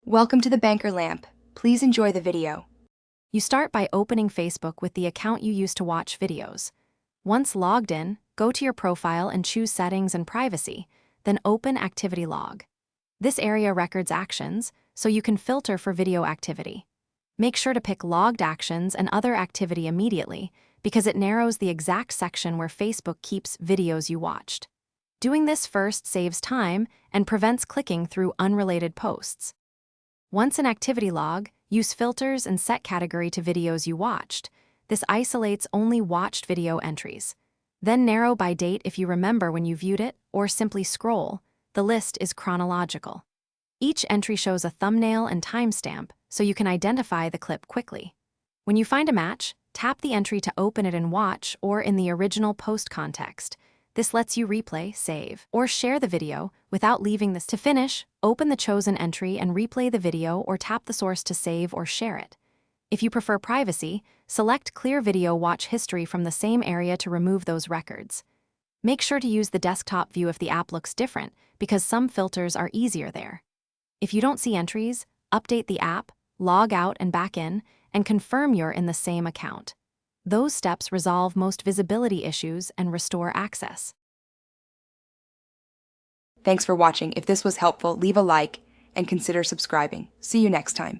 Welcome to the Banker Lamp. Please enjoy the video. You start by opening Facebook with the account you use to watch videos. Once logged in, go to your profile and choose Settings and Privacy, then open Activity Log. This area records actions, so you can filter for video activity. Make sure to pick Logged Actions and Other Activity immediately, because it narrows the exact section where Facebook keeps videos you watched. Doing this first saves time and prevents clicking through unrelated posts. Once in Activity Log, use filters and set category to videos you watched. This isolates only watched video entries. Then narrow by date if you remember when you viewed it, or simply scroll. The list is chronological. Each entry shows a thumbnail and timestamp, so you can identify the clip quickly. When you find a match, tap the entry to open it and watch, or in the original post context. This lets you replay, save, or share the video without leaving this. To finish, open the chosen entry and replay the video or tap the source to save or share it. If you prefer privacy, select Clear Video Watch History from the same area to remove those records. Make sure to use the desktop view if the app looks different, because some filters are easier there. If you don't see entries, update the app, log out and back in, and confirm you're in the same account. Those steps resolve most visibility issues and restore access. Thanks for watching. If this was helpful, leave a like and consider subscribing. See you next time.